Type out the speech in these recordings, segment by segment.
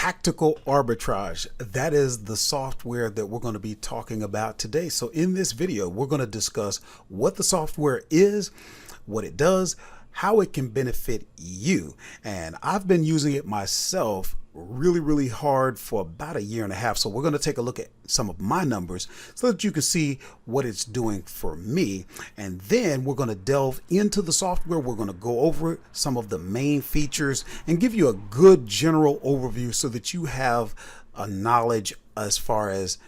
Tactical Arbitrage. That is the software that we're going to be talking about today. So in this video, we're going to discuss what the software is, what it does, how it can benefit you. And I've been using it myself really hard for about 1.5 years. So we're going to take a look at some of my numbers so that you can see what it's doing for me. And then we're going to delve into the software. We're going to go over some of the main features and give you a good general overview so that you have a knowledge as far as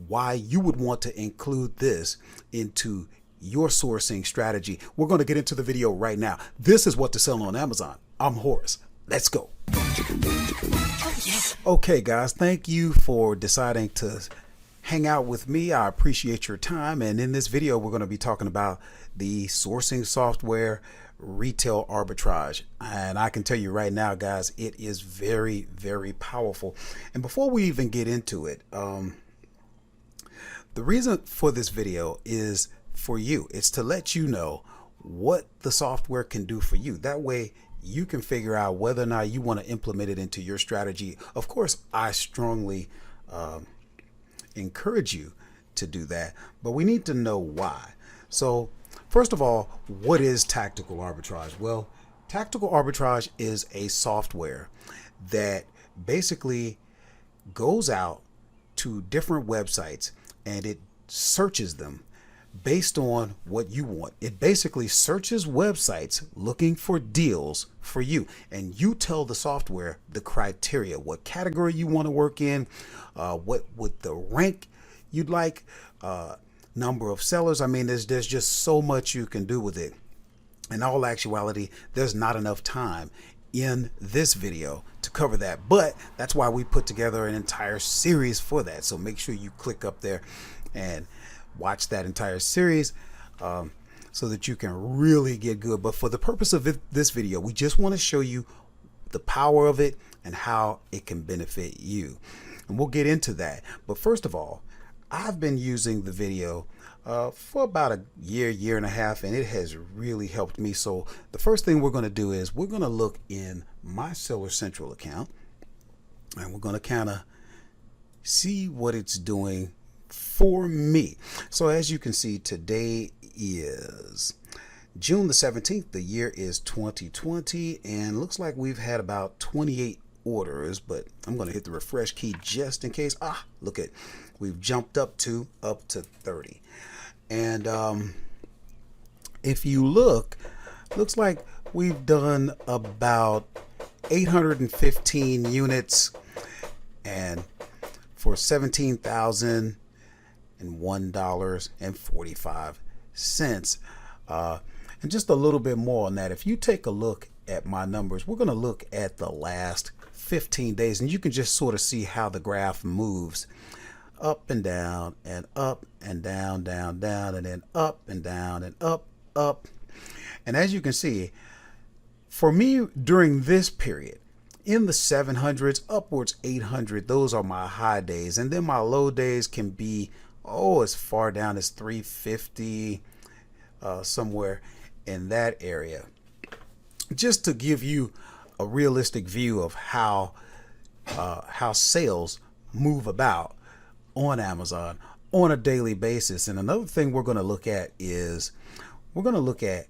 why you would want to include this into your sourcing strategy. We're going to get into the video right now. This is what to sell on Amazon. I'm Horace. Let's go. Okay, guys, thank you for deciding to hang out with me. I appreciate your time. And in this video, we're going to be talking about the sourcing software, Retail Arbitrage. And I can tell you right now, guys, it is very powerful. And before we even get into it, the reason for this video is for you. It's to let you know what the software can do for you. That way you can figure out whether or not you want to implement it into your strategy. Of course, I strongly encourage you to do that, but we need to know why. So first of all, what is tactical arbitrage? Well, tactical arbitrage is a software that basically goes out to different websites and it searches them based on what you want. It basically searches websites looking for deals for you, and you tell the software the criteria, what category you want to work in, what the rank you'd like, number of sellers. I mean, there's just so much you can do with it. In all actuality, there's not enough time in this video to cover that, but that's why we put together an entire series for that. So make sure you click up there and watch that entire series so that you can really get good. But for the purpose of this video, we just want to show you the power of it and how it can benefit you. And we'll get into that. But first of all, I've been using the video for about 1.5 years, and it has really helped me. So the first thing we're going to do is we're going to look in my Seller Central account, and we're going to kind of see what it's doing for me. So as you can see, today is June the 17th. The year is 2020, and looks like we've had about 28 orders, but I'm going to hit the refresh key just in case. Look at, we've jumped up to 30. And if you look, looks like we've done about 815 units and for $17,001.45. And just a little bit more on that. If you take a look at my numbers, we're going to look at the last 15 days, and you can just sort of see how the graph moves up and down and up and down, down, and then up and down and up. And as you can see, for me during this period, in the 700s, upwards 800, those are my high days. And then my low days can be, as far down as 350, somewhere in that area. Just to give you a realistic view of how sales move about on Amazon on a daily basis. And another thing we're going to look at is we're going to look at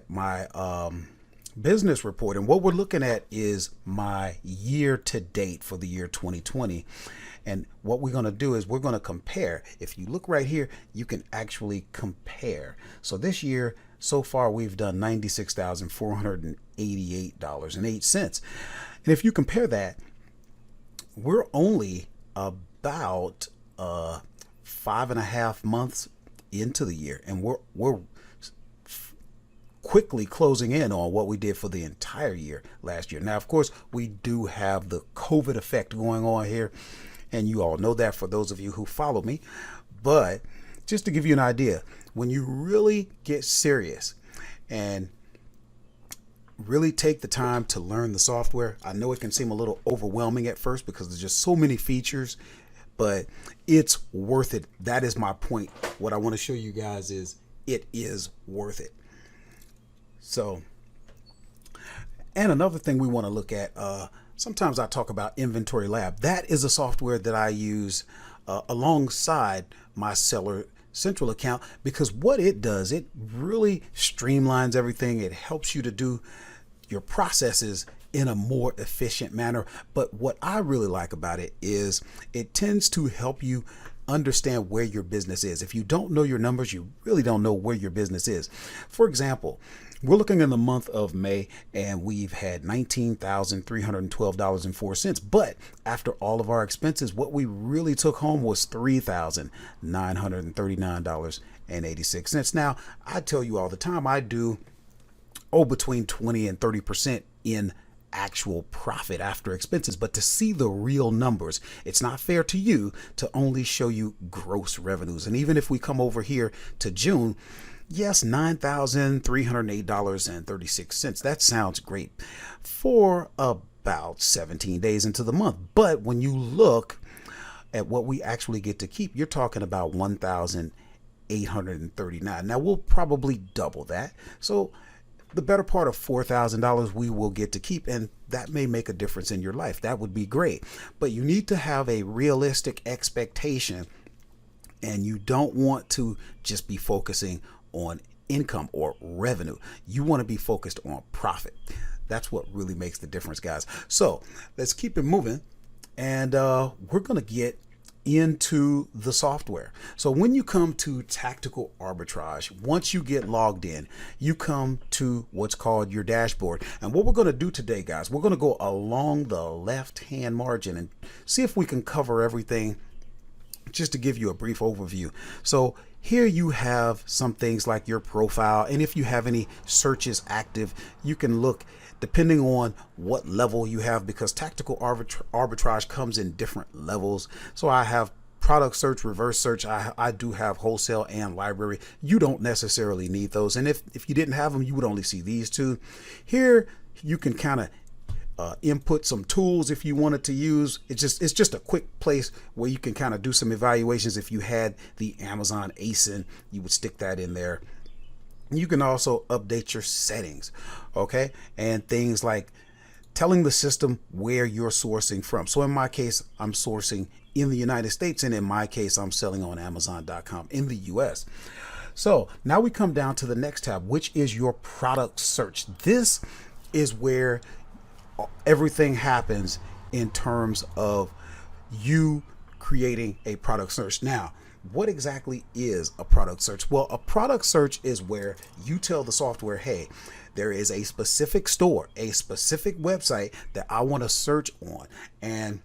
my business report, and what we're looking at is my year to date for the year 2020. And what we're going to do is we're going to compare. If you look right here, you can actually compare. So this year so far we've done $96,488.08. And if you compare that, we're only about 5.5 months into the year, and we're quickly closing in on what we did for the entire year last year. Now, of course, we do have the COVID effect going on here, and you all know that for those of you who follow me. But just to give you an idea, when you really get serious and really take the time to learn the software, I know it can seem a little overwhelming at first because there's just so many features, but it's worth it. That is my point. What I want to show you guys is it is worth it. So, and another thing we want to look at, Sometimes I talk about Inventory Lab. That is a software that I use alongside my Seller Central account, because what it does, it really streamlines everything. It helps you to do your processes in a more efficient manner. But what I really like about it is it tends to help you understand where your business is. If you don't know your numbers, you really don't know where your business is. For example, we're looking in the month of May and we've had $19,312.04. But after all of our expenses, what we really took home was $3,939.86. Now, I tell you all the time, I do between 20 and 30% in actual profit after expenses. But to see the real numbers, it's not fair to you to only show you gross revenues. And even if we come over here to June, yes, $9,308.36. That sounds great for about 17 days into the month. But when you look at what we actually get to keep, you're talking about $1,839. Now we'll probably double that. So the better part of $4,000 we will get to keep, and that may make a difference in your life. That would be great. But you need to have a realistic expectation, and you don't want to just be focusing on income or revenue. You want to be focused on profit. That's what really makes the difference, guys. So let's keep it moving, and we're going to get into the software. So when you come to Tactical Arbitrage, once you get logged in, you come to what's called your dashboard. And what we're going to do today, guys, we're going to go along the left hand margin and see if we can cover everything, just to give you a brief overview. So here you have some things like your profile, and if you have any searches active, you can look depending on what level you have, because Tactical Arbitrage comes in different levels. So I have product search, reverse search. I do have wholesale and library. You don't necessarily need those. And if you didn't have them, you would only see these two. Here you can kind of input some tools if you wanted to use. It's just a quick place where you can kind of do some evaluations. If you had the Amazon ASIN, you would stick that in there. You can also update your settings, okay? And things like telling the system where you're sourcing from. So in my case, I'm sourcing in the United States, and in my case, I'm selling on Amazon.com in the US. So now we come down to the next tab, which is your product search. This is where everything happens in terms of you creating a product search. Now, what exactly is a product search? Well, a product search is where you tell the software, hey, there is a specific store, a specific website that I want to search on. And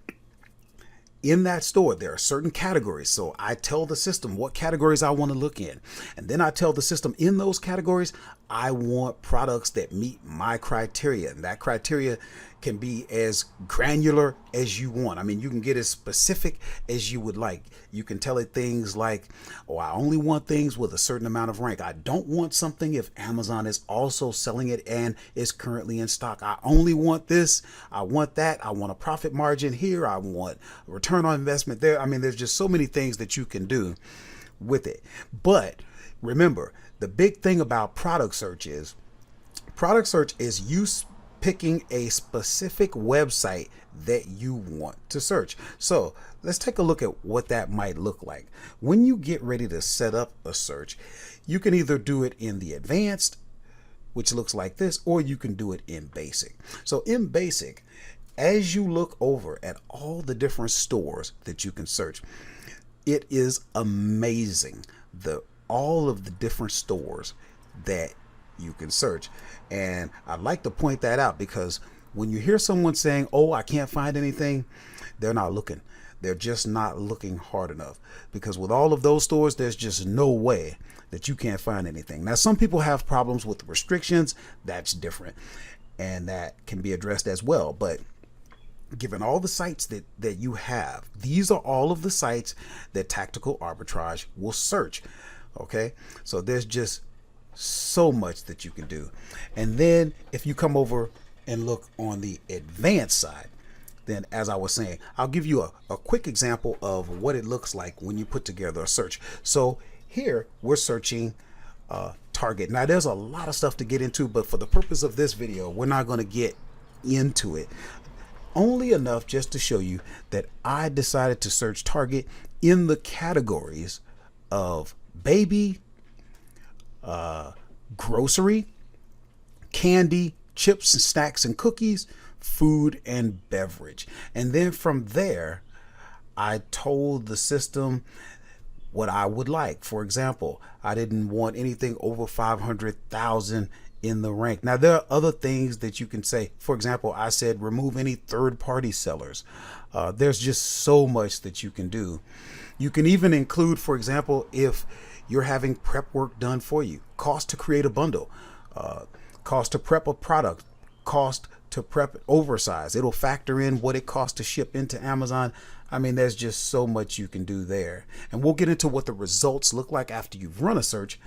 in that store, there are certain categories. So I tell the system what categories I want to look in. And then I tell the system in those categories, I want products that meet my criteria. And that criteria can be as granular as you want. I mean, you can get as specific as you would like. You can tell it things like, oh, I only want things with a certain amount of rank. I don't want something if Amazon is also selling it and is currently in stock. I only want this. I want that. I want a profit margin here. I want a return on investment there. I mean, there's just so many things that you can do with it. But remember, the big thing about product search is you picking a specific website that you want to search. So let's take a look at what that might look like. When you get ready to set up a search, you can either do it in the advanced, which looks like this, or you can do it in basic. So in basic, as you look over at all the different stores that you can search, it is amazing all of the different stores that you can search. And I'd like to point that out, because when you hear someone saying, oh, I can't find anything, they're not looking. They're just not looking hard enough, because with all of those stores, there's just no way that you can't find anything. Now, some people have problems with restrictions. That's different, and that can be addressed as well. But given all the sites that you have, these are all of the sites that Tactical Arbitrage will search. Okay, so there's just so much that you can do. And then if you come over and look on the advanced side, then as I was saying, I'll give you a quick example of what it looks like when you put together a search. So here we're searching Target. Now there's a lot of stuff to get into, but for the purpose of this video, we're not going to get into it. only enough just to show you that I decided to search Target in the categories of baby, grocery, candy, chips and snacks and cookies, food and beverage. And then from there, I told the system what I would like. For example, I didn't want anything over 500,000 in the rank. Now, there are other things that you can say. For example, I said remove any third-party sellers. There's just so much that you can do. You can even include, for example, if you're having prep work done for you, cost to create a bundle, cost to prep a product, cost to prep oversize. It'll factor in what it costs to ship into Amazon. I mean, there's just so much you can do there. And we'll get into what the results look like after you've run a search.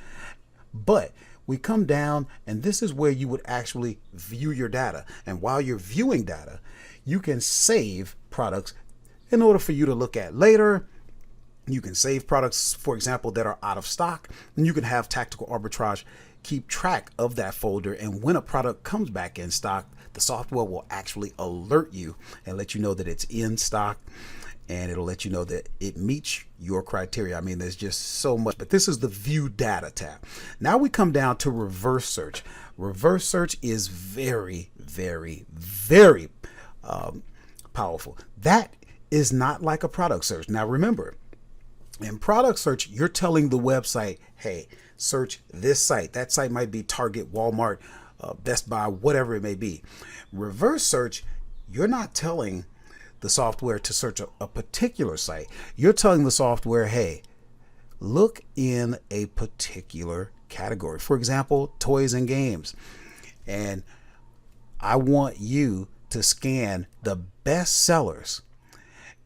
But we come down, and this is where you would actually view your data. And while you're viewing data, you can save products in order for you to look at later. You can save products, for example, that are out of stock, and you can have Tactical Arbitrage keep track of that folder. And when a product comes back in stock, the software will actually alert you and let you know that it's in stock, and it'll let you know that it meets your criteria. I mean, there's just so much, but this is the view data tab. Now we come down to reverse search. Reverse search is very, very, very powerful. That is not like a product search. Now remember, in product search, you're telling the website, hey, search this site. That site might be Target, Walmart, Best Buy, whatever it may be. Reverse search, you're not telling the software to search a particular site. You're telling the software, hey, look in a particular category. For example, toys and games. And I want you to scan the best sellers.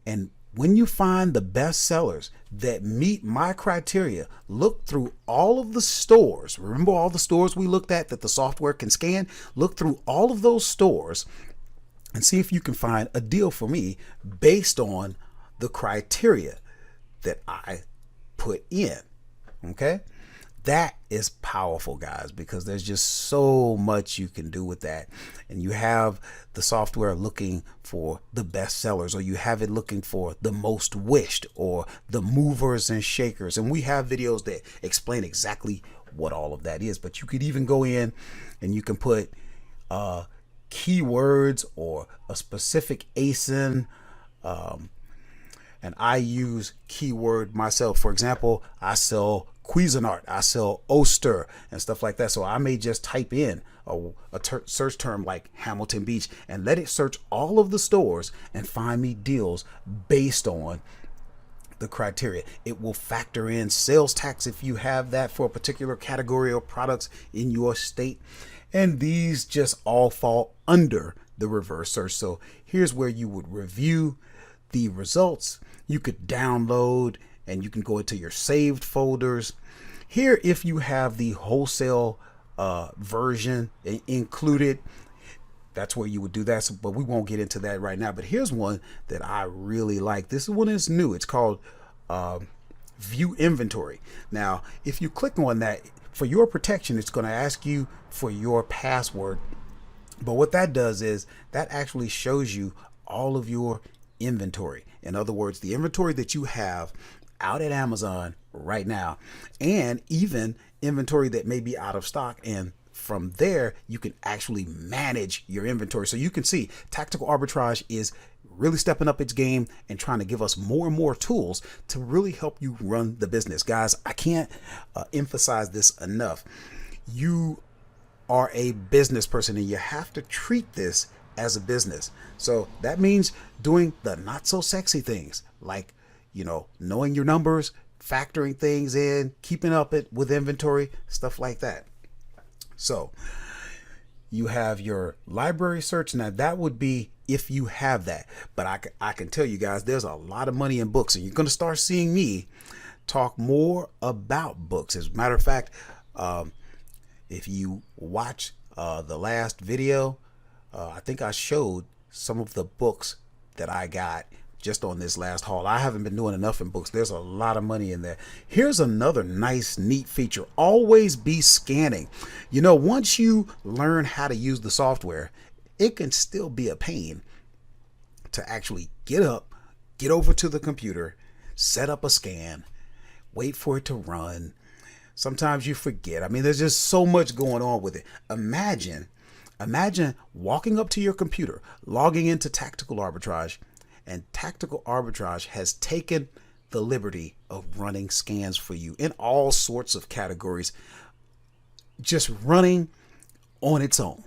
And when you find the best sellers that meet my criteria, look through all of the stores. Remember all the stores we looked at that the software can scan? Look through all of those stores and see if you can find a deal for me based on the criteria that I put in. Okay? That is powerful, guys, because there's just so much you can do with that. And you have the software looking for the best sellers, or you have it looking for the most wished, or the movers and shakers. And we have videos that explain exactly what all of that is. But you could even go in and you can put keywords or a specific ASIN. And I use keyword myself. For example, I sell Cuisinart, I sell Oster and stuff like that. So I may just type in a search term like Hamilton Beach and let it search all of the stores and find me deals based on the criteria. It will factor in sales tax if you have that for a particular category of products in your state. And these just all fall under the reverse search. So here's where you would review the results. You could download and you can go into your saved folders. Here, if you have the wholesale version included, that's where you would do that. So, but we won't get into that right now. But here's one that I really like. This one is new. It's called View Inventory. Now, if you click on that, for your protection, it's going to ask you for your password. But what that does is that actually shows you all of your inventory. In other words, the inventory that you have out at Amazon right now, and even inventory that may be out of stock. And from there, you can actually manage your inventory. So you can see Tactical Arbitrage is really stepping up its game and trying to give us more and more tools to really help you run the business. Guys, I can't emphasize this enough. You are a business person and you have to treat this as a business. So that means doing the not so sexy things like, you know, knowing your numbers, factoring things in, keeping up with inventory, stuff like that. So you have your library search. Now that would be if you have that, but I can tell you guys, there's a lot of money in books, and you're going to start seeing me talk more about books. As a matter of fact, if you watch the last video, I think I showed some of the books that I got just on this last haul. I haven't been doing enough in books. There's a lot of money in there. Here's another nice, neat feature. Always be scanning. You know, once you learn how to use the software, it can still be a pain to actually get up, get over to the computer, set up a scan, wait for it to run. Sometimes you forget. I mean, there's just so much going on with it. Imagine walking up to your computer, logging into Tactical Arbitrage, and Tactical Arbitrage has taken the liberty of running scans for you in all sorts of categories, just running on its own.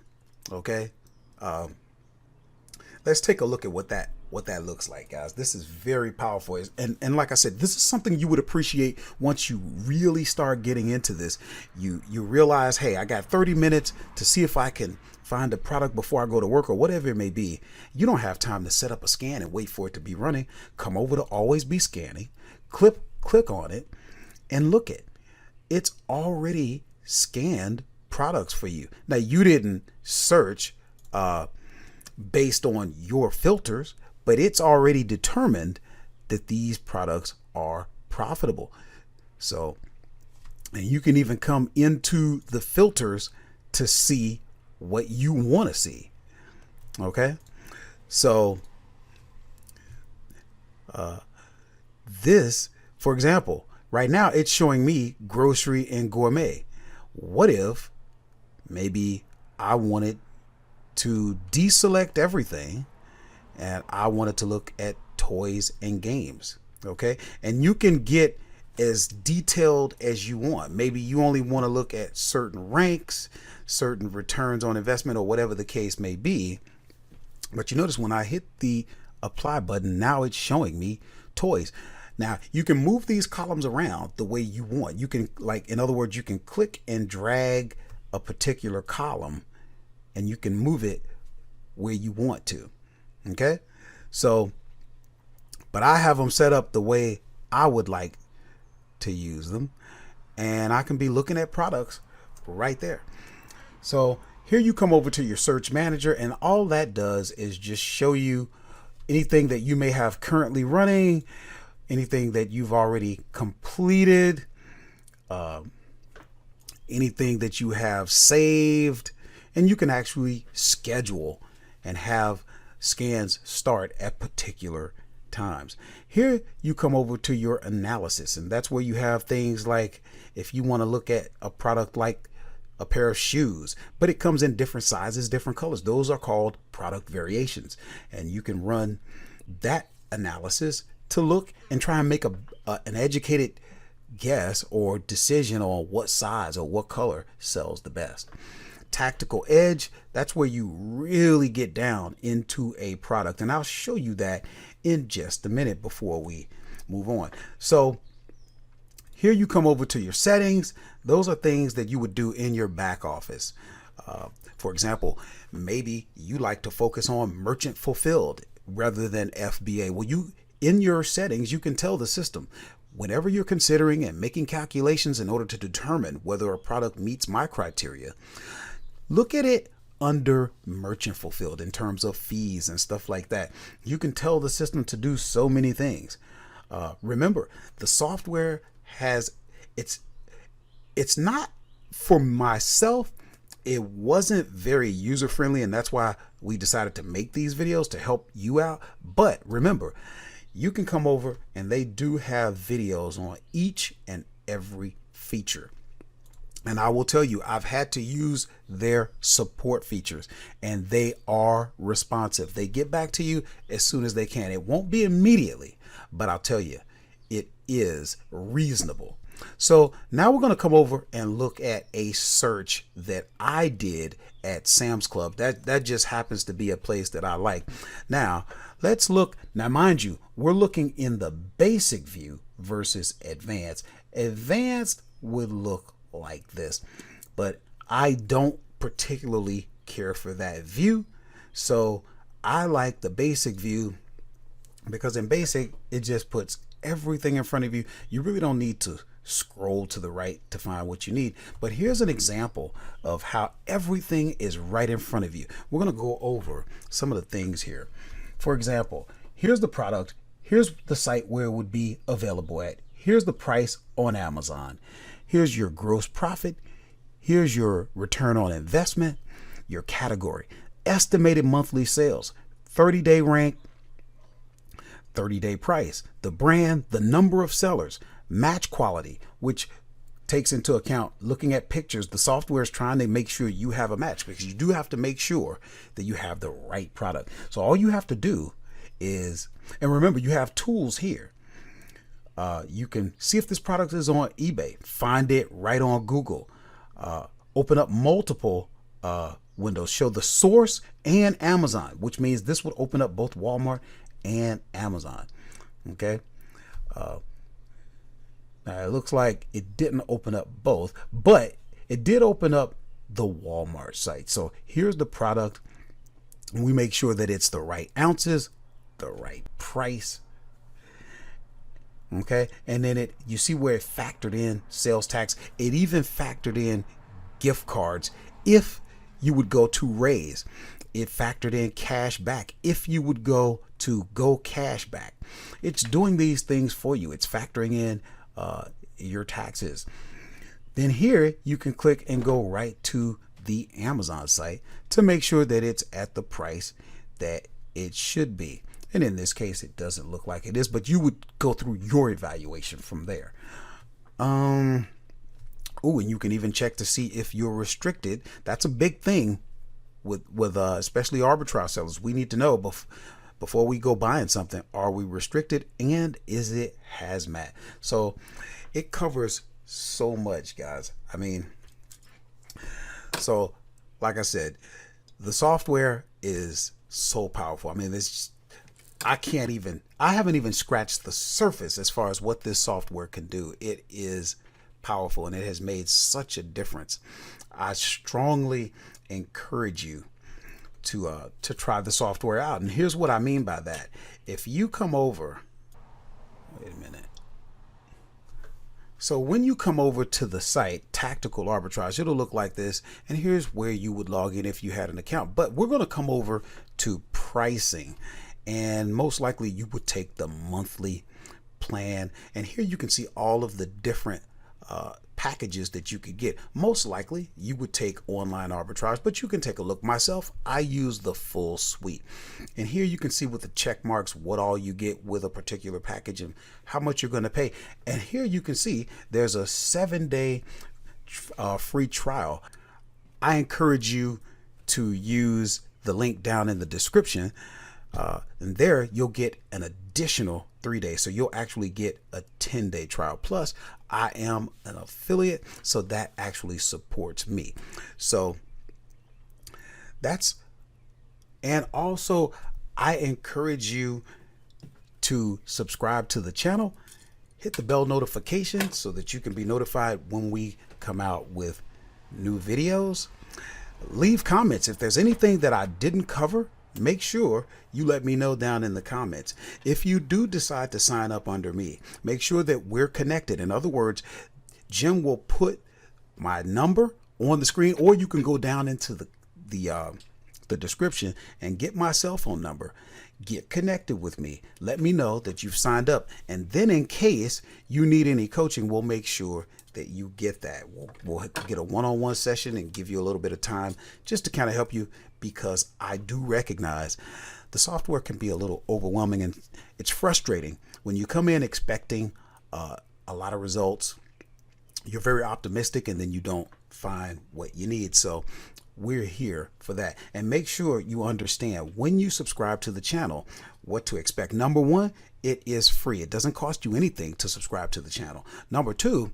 Okay. Let's take a look at what that looks like, guys. This is very powerful. And like I said, this is something you would appreciate once you really start getting into this. You realize, hey, I got 30 minutes to see if I can find a product before I go to work or whatever it may be. You don't have time to set up a scan and wait for it to be running. Come over to Always Be Scanning, click on it, and look at it. It's already scanned products for you. Now, you didn't search based on your filters, but it's already determined that these products are profitable. So, and you can even come into the filters to see what you want to see. Okay. So, this, for example, right now it's showing me grocery and gourmet. What if maybe I wanted to deselect everything and I wanted to look at toys and games? Okay. And you can get as detailed as you want. Maybe you only want to look at certain ranks, certain returns on investment, or whatever the case may be. But you notice when I hit the apply button, now it's showing me toys. Now you can move these columns around the way you want. You can, like, in other words, you can click and drag a particular column and you can move it where you want to. Okay. So, but I have them set up the way I would like to use them, and I can be looking at products right there. So here you come over to your search manager, and all that does is just show you anything that you may have currently running, anything that you've already completed, anything that you have saved, and you can actually schedule and have scans start at particular times. Here you come over to your analysis, and that's where you have things like if you want to look at a product like a pair of shoes, but it comes in different sizes, different colors. Those are called product variations, and you can run that analysis to look and try and make an educated guess or decision on what size or what color sells the best. Tactical Edge, that's where you really get down into a product, and I'll show you that in just a minute before we move on. So here you come over to your settings. Those are things that you would do in your back office. For example, maybe you like to focus on merchant fulfilled rather than FBA. Well, in your settings, you can tell the system, whenever you're considering and making calculations in order to determine whether a product meets my criteria, look at it under merchant fulfilled in terms of fees and stuff like that. You can tell the system to do so many things. Remember, the software has, it's not for myself. It wasn't very user friendly, and that's why we decided to make these videos to help you out. But remember, you can come over and they do have videos on each and every feature. And I will tell you, I've had to use their support features, and they are responsive. They get back to you as soon as they can. It won't be immediately, but I'll tell you, it is reasonable. So now we're going to come over and look at a search that I did at Sam's Club. That just happens to be a place that I like. Now let's look. Now, mind you, we're looking in the basic view versus advanced. Advanced would look like this, but I don't particularly care for that view. So I like the basic view because in basic, it just puts everything in front of you. You really don't need to scroll to the right to find what you need. But here's an example of how everything is right in front of you. We're going to go over some of the things here. For example, here's the product. Here's the site where it would be available at. Here's the price on Amazon. Here's your gross profit. Here's your return on investment, your category, estimated monthly sales, 30-day rank, 30-day price, the brand, the number of sellers, match quality, which takes into account looking at pictures. The software is trying to make sure you have a match, because you do have to make sure that you have the right product. So all you have to do is, and remember, you have tools here. You can see if this product is on eBay, find it right on Google, open up multiple windows, show the source and Amazon, which means this would open up both Walmart and Amazon. Okay. Now it looks like it didn't open up both, but it did open up the Walmart site. So here's the product. We make sure that it's the right ounces, the right price. Okay. And then you see where it factored in sales tax. It even factored in gift cards if you would go to Raise. It factored in cash back if you would go to Go Cash Back. It's doing these things for you. It's factoring in your taxes. Then here you can click and go right to the Amazon site to make sure that it's at the price that it should be. And in this case, it doesn't look like it is, but you would go through your evaluation from there. And you can even check to see if you're restricted. That's a big thing with especially arbitrage sellers. We need to know before we go buying something, are we restricted, and is it hazmat? So it covers so much, guys. I mean, so like I said, the software is so powerful. I mean, I haven't even scratched the surface as far as what this software can do. It is powerful, and it has made such a difference. I strongly encourage you to try the software out. And here's what I mean by that. If you come over, wait a minute. So when you come over to the site, Tactical Arbitrage, it'll look like this. And here's where you would log in if you had an account. But we're going to come over to pricing. And most likely you would take the monthly plan. And here you can see all of the different packages that you could get. Most likely you would take online arbitrage, but you can take a look. Myself, I use the full suite. And here you can see with the check marks what all you get with a particular package and how much you're going to pay. And here you can see there's a 7-day free trial. I encourage you to use the link down in the description. And there you'll get an additional 3 days. So you'll actually get a 10-day trial. Plus, I am an affiliate, so that actually supports me. So and also I encourage you to subscribe to the channel, hit the bell notification so that you can be notified when we come out with new videos. Leave comments. If there's anything that I didn't cover, make sure you let me know down in the comments. If you do decide to sign up under me, make sure that we're connected. In other words, Jim will put my number on the screen, or you can go down into the description and get my cell phone number. Get connected with me. Let me know that you've signed up. And then in case you need any coaching, we'll make sure that you get that. We'll get a one-on-one session and give you a little bit of time just to kind of help you, because I do recognize the software can be a little overwhelming and it's frustrating when you come in expecting a lot of results. You're very optimistic and then you don't find what you need. So we're here for that. And make sure you understand when you subscribe to the channel what to expect. Number one, it is free. It doesn't cost you anything to subscribe to the channel. Number two,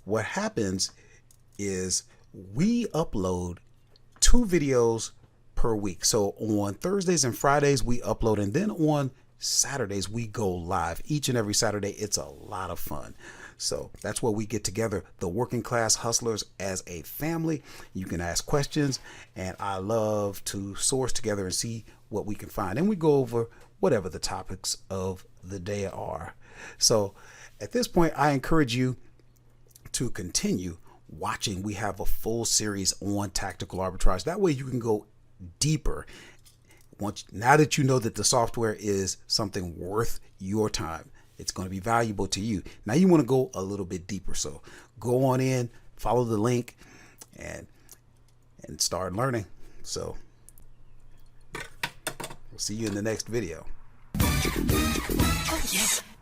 what happens is we upload 2 videos per week. So on Thursdays and Fridays we upload, and then on Saturdays we go live each and every Saturday. It's a lot of fun. So that's where we get together, the working class hustlers, as a family. You can ask questions, and I love to source together and see what we can find. And we go over whatever the topics of the day are. So at this point, I encourage you to continue watching. We have a full series on tactical arbitrage. That way you can go deeper. Now that you know that the software is something worth your time, it's going to be valuable to you. Now you want to go a little bit deeper. So go on in, follow the link, and start learning. So we'll see you in the next video. Oh, yeah.